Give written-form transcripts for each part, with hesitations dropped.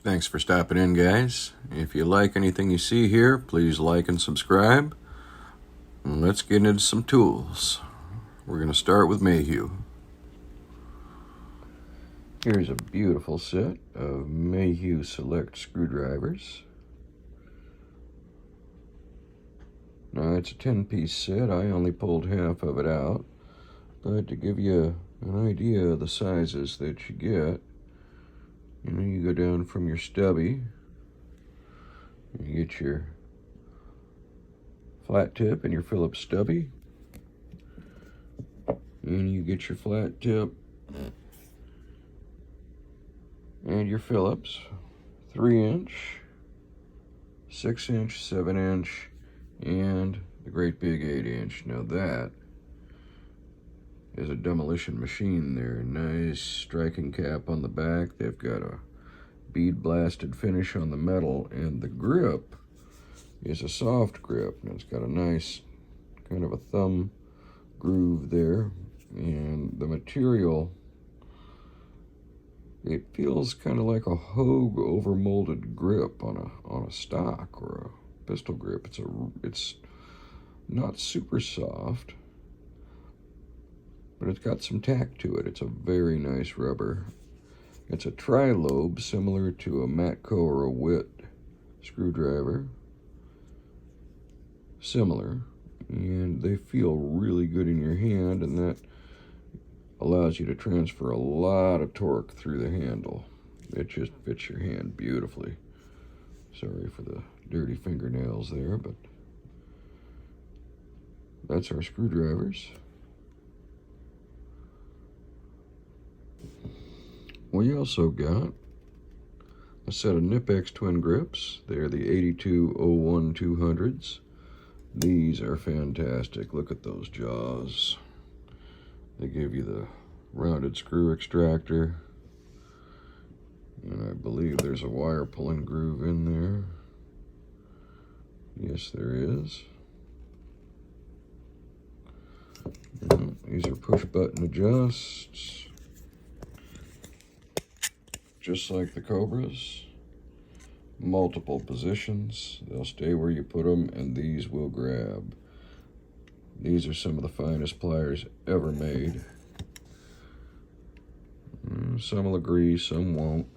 Thanks for stopping in, guys. If you like anything you see here, please like and subscribe. And let's get into some tools. We're going to start with Mayhew. Here's a beautiful set of Mayhew Select screwdrivers. Now, it's a 10-piece set. I only pulled half of it out. But to give you an idea of the sizes that you get, you go down from your stubby, you get your flat tip and your Phillips stubby, and you get your flat tip and your Phillips, 3-inch, 6-inch, 7-inch, and the great big 8-inch. Now that is a demolition machine there. Nice striking cap on the back. They've got a bead blasted finish on the metal, and the grip is a soft grip. And it's got a nice kind of a thumb groove there, and the material, it feels kind of like a Hogue overmolded grip on a stock or a pistol grip. It's not super soft, but it's got some tack to it. It's a very nice rubber. It's a tri-lobe, similar to a Matco or a Witt screwdriver. Similar, and they feel really good in your hand, and that allows you to transfer a lot of torque through the handle. It just fits your hand beautifully. Sorry for the dirty fingernails there, but that's our screwdrivers. We also got a set of Knipex TwinGrips. They're the 8201 200s. These are fantastic. Look at those jaws. They give you the rounded screw extractor. And I believe there's a wire pulling groove in there. Yes, there is. And these are push button adjusts. Just like the Cobras, multiple positions. They'll stay where you put them, and these will grab. These are some of the finest pliers ever made. Some will agree, some won't.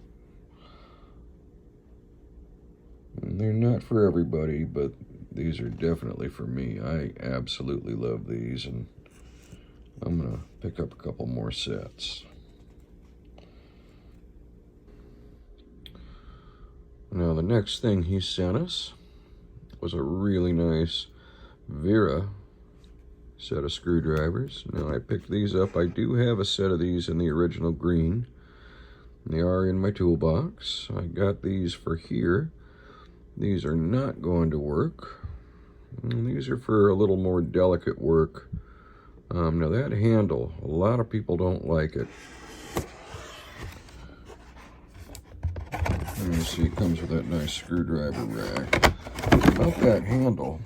And they're not for everybody, but these are definitely for me. I absolutely love these, and I'm gonna pick up a couple more sets. Now, the next thing he sent us was a really nice Wera set of screwdrivers. Now, I picked these up. I do have a set of these in the original green. They are in my toolbox. I got these for here. These are not going to work. And these are for a little more delicate work. Now, that handle, a lot of people don't like it. And you see it comes with that nice screwdriver rack. About that handle,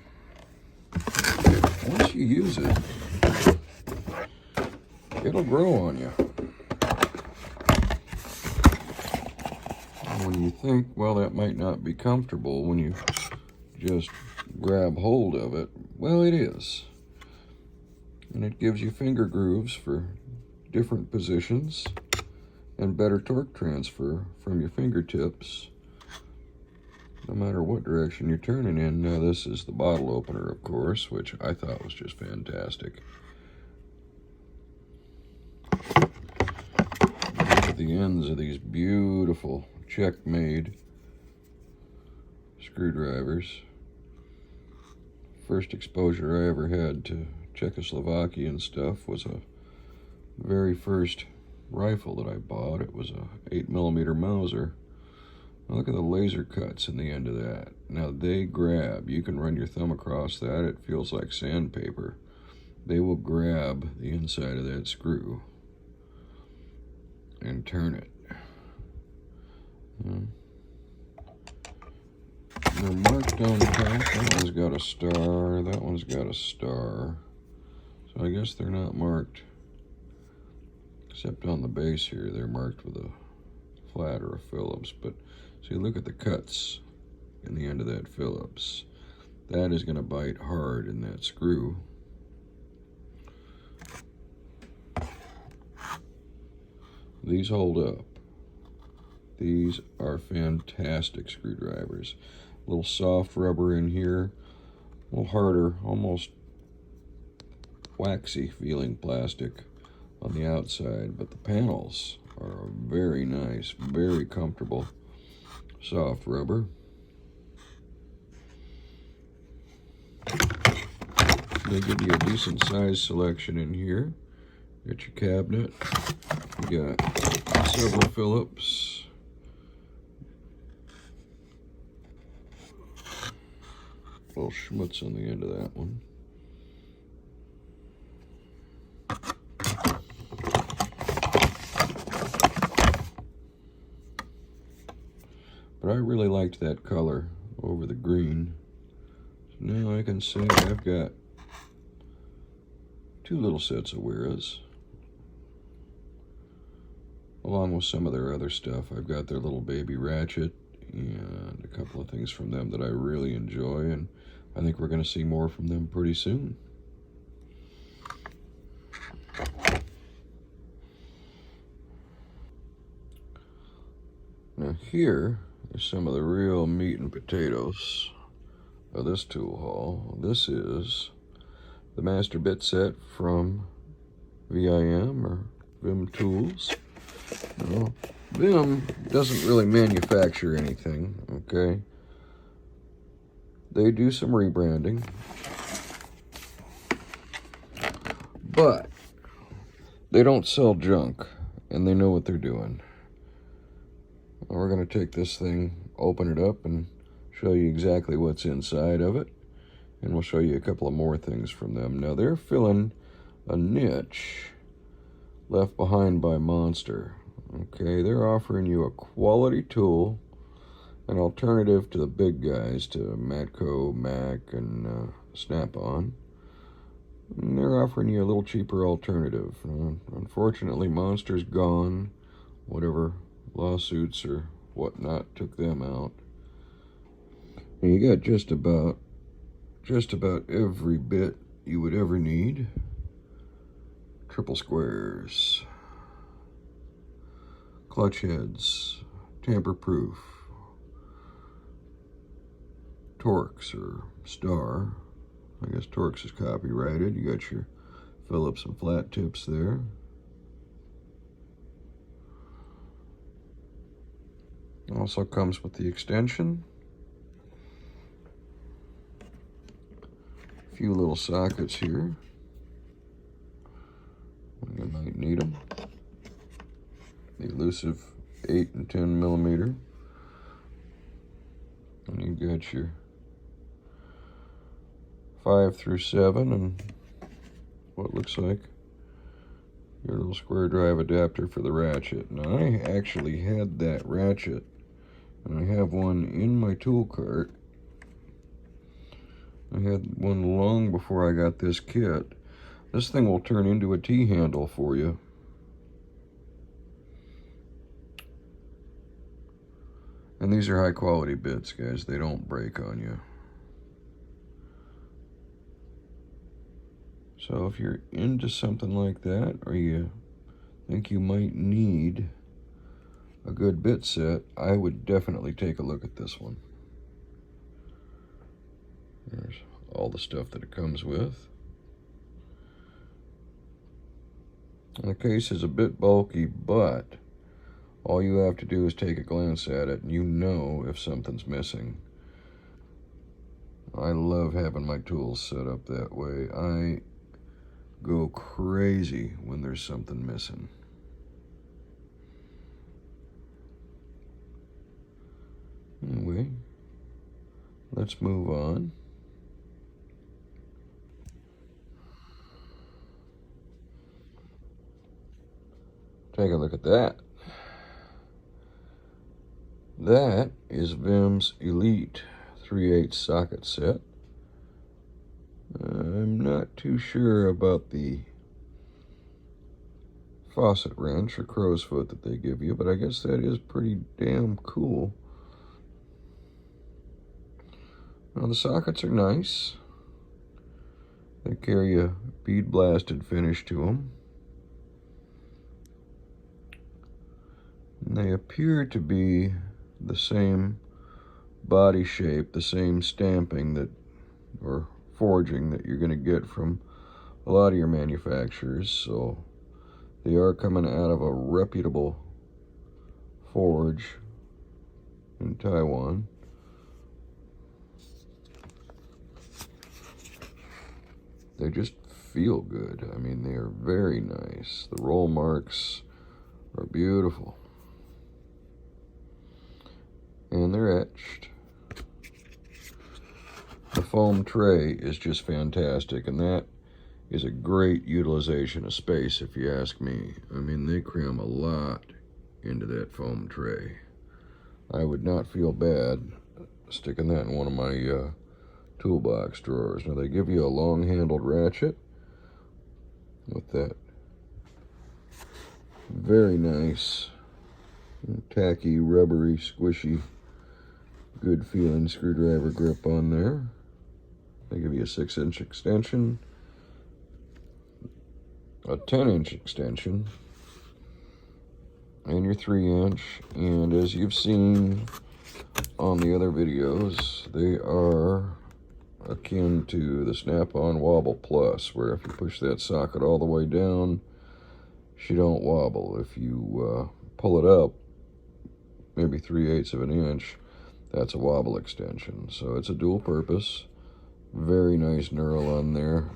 once you use it, it'll grow on you. And when you think, well, that might not be comfortable when you just grab hold of it, well, it is. And it gives you finger grooves for different positions and better torque transfer from your fingertips, no matter what direction you're turning in. Now, this is the bottle opener, of course, which I thought was just fantastic. Look at the ends of these beautiful check-made screwdrivers. First exposure I ever had to Czechoslovakian stuff was a very first rifle that I bought. It was a 8mm Mauser. Look at the laser cuts in the end of that. Now, they grab. You can run your thumb across that. It feels like sandpaper. They will grab the inside of that screw and turn it. They're marked on top. That one's got a star. That one's got a star. So I guess they're not marked, except on the base here. They're marked with a flatter of Phillips, but see, look at the cuts in the end of that Phillips. That is going to bite hard in that screw. These hold up. These are fantastic screwdrivers. A little soft rubber in here, a little harder, almost waxy feeling plastic on the outside, but the panels are very nice, very comfortable, soft rubber. They give you a decent size selection in here. Got your cabinet, you got several Phillips, a little schmutz on the end of that one. But I really liked that color over the green. So now I can say I've got two little sets of Weras, along with some of their other stuff. I've got their little baby ratchet and a couple of things from them that I really enjoy, and I think we're going to see more from them pretty soon. Now here is some of the real meat and potatoes of this tool haul. This is the master bit set from VIM or Vim Tools. Now, Vim doesn't really manufacture anything, okay? They do some rebranding, but they don't sell junk, and they know what they're doing. We're going to take this thing, open it up, and show you exactly what's inside of it. And we'll show you a couple of more things from them. Now, they're filling a niche left behind by Monster. Okay, they're offering you a quality tool, an alternative to the big guys, to Matco, Mac, and Snap-on. And they're offering you a little cheaper alternative. Unfortunately, Monster's gone. Whatever lawsuits or whatnot took them out. And you got just about every bit you would ever need. Triple squares, clutch heads, tamper-proof, Torx or Star. I guess Torx is copyrighted. You got your Phillips and flat tips there. Also comes with the extension. A few little sockets here. You might need them. The elusive 8 and 10 millimeter. And you got your 5 through 7 and what looks like your little square drive adapter for the ratchet. Now, I actually had that ratchet, and I have one in my tool cart. I had one long before I got this kit. This thing will turn into a T-handle for you. And these are high quality bits, guys. They don't break on you. So if you're into something like that, or you think you might need a good bit set, I would definitely take a look at this one. There's all the stuff that it comes with. The case is a bit bulky, but all you have to do is take a glance at it and you know if something's missing. I love having my tools set up that way. I go crazy when there's something missing. Anyway, let's move on. Take a look at that. That is Vim's Elite 3/8 socket set. I'm not too sure about the faucet wrench or crow's foot that they give you, but I guess that is pretty damn cool. Now the sockets are nice. They carry a bead blasted finish to them. And they appear to be the same body shape, the same stamping that, or forging that you're going to get from a lot of your manufacturers. So they are coming out of a reputable forge in Taiwan. They just feel good. I mean, they are very nice. The roll marks are beautiful. And they're etched. The foam tray is just fantastic, and that is a great utilization of space, if you ask me. I mean, they cram a lot into that foam tray. I would not feel bad sticking that in one of my toolbox drawers. Now, they give you a long-handled ratchet with that very nice, tacky, rubbery, squishy, good-feeling screwdriver grip on there. They give you a 6-inch extension, a 10-inch extension, and your 3-inch. And as you've seen on the other videos, they are akin to the Snap-on Wobble Plus, where if you push that socket all the way down, she don't wobble. If you pull it up maybe 3/8 of an inch, that's a wobble extension. So it's a dual purpose. Very nice knurl on there.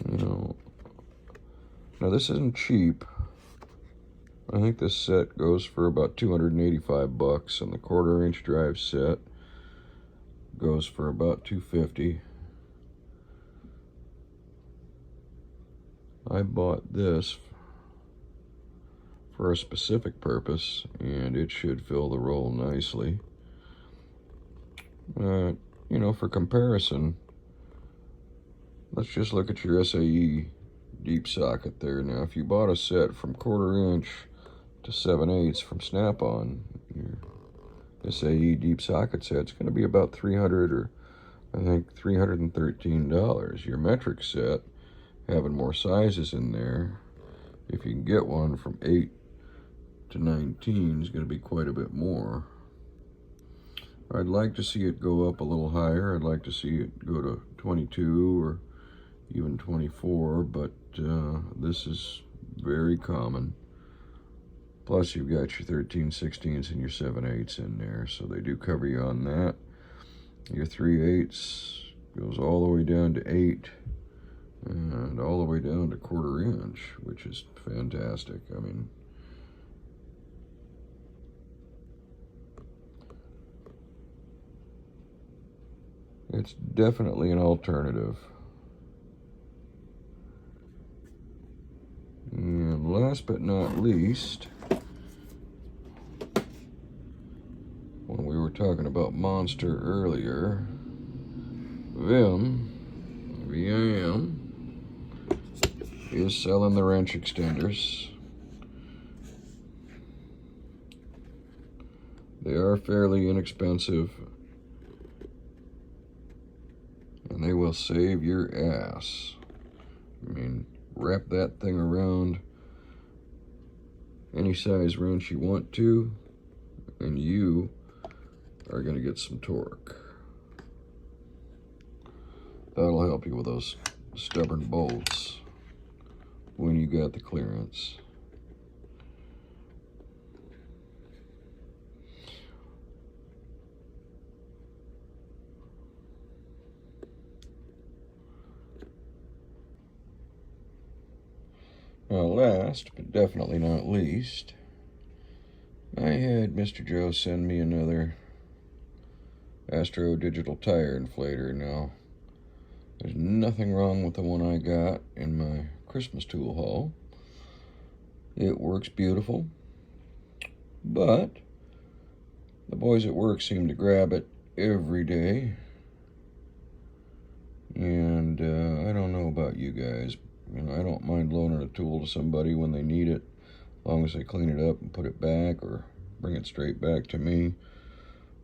You know, now this isn't cheap. I think this set goes for about $285, and the 1/4-inch drive set goes for about $250. I bought this for a specific purpose, and it should fill the roll nicely. You know, for comparison, let's just look at your SAE deep socket there. Now, if you bought a set from 1/4-inch to 7/8 from Snap-on, your SAE deep socket set's going to be about $300 or I think $313. Your metric set, having more sizes in there, if you can get one from 8 to 19, is going to be quite a bit more. I'd like to see it go up a little higher. I'd like to see it go to 22 or even 24, but this is very common. Plus, you've got your 13/16 and your 7/8 in there, so they do cover you on that. Your 3/8 goes all the way down to 8 and all the way down to 1/4-inch, which is fantastic. I mean, it's definitely an alternative. And last but not least, when we were talking about Monster earlier, Vim is selling the wrench extenders. They are fairly inexpensive, and they will save your ass. I mean, wrap that thing around any size wrench you want to, and you are going to get some torque. That'll help you with those stubborn bolts when you got the clearance. Now, last but definitely not least, I had Mr. Joe send me another Astro digital tire inflator. Now, there's nothing wrong with the one I got in my Christmas tool haul. It works beautiful, but the boys at work seem to grab it every day. And I don't know about you guys, You know, I don't mind loaning a tool to somebody when they need it, as long as they clean it up and put it back or bring it straight back to me.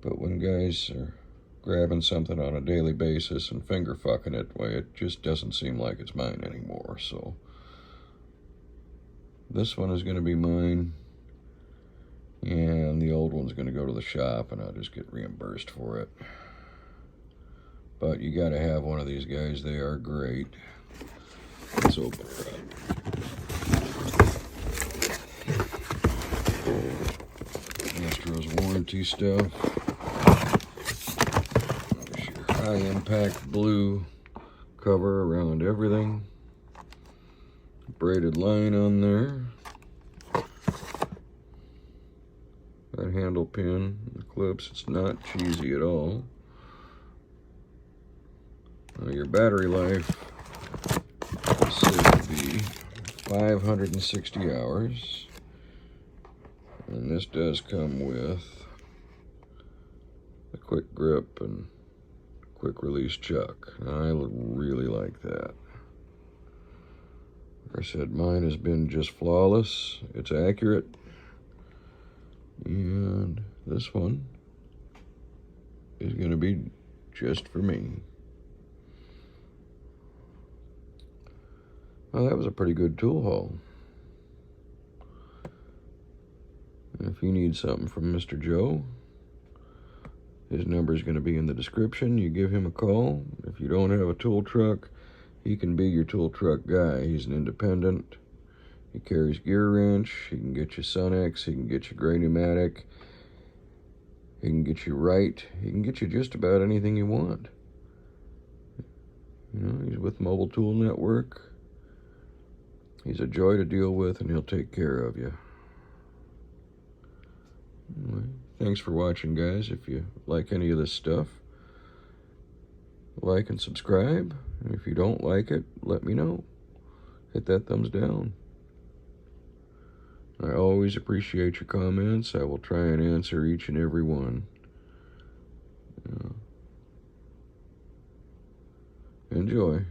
But when guys are grabbing something on a daily basis and finger fucking it, well, it just doesn't seem like it's mine anymore. So this one is going to be mine, and the old one's going to go to the shop, and I'll just get reimbursed for it. But you got to have one of these guys. They are great. Let's open her up. Astro's warranty stuff. There's your high impact blue cover around everything. Braided line on there. That handle pin, the clips, it's not cheesy at all. Your battery life is said to be 560 hours. And this does come with a quick grip and quick release chuck. I really like that. Like I said, mine has been just flawless. It's accurate. And this one is going to be just for me. Well, that was a pretty good tool haul. If you need something from Mr. Joe, his number is going to be in the description. You give him a call. If you don't have a tool truck, he can be your tool truck guy. He's an independent. He carries gear wrench. He can get you Sunex. He can get you gray pneumatic. He can get you right. He can get you just about anything you want. You know, he's with Mobile Tool Network. He's a joy to deal with, and he'll take care of you. Anyway, thanks for watching, guys. If you like any of this stuff, like and subscribe. And if you don't like it, let me know. Hit that thumbs down. I always appreciate your comments. I will try and answer each and every one. Enjoy.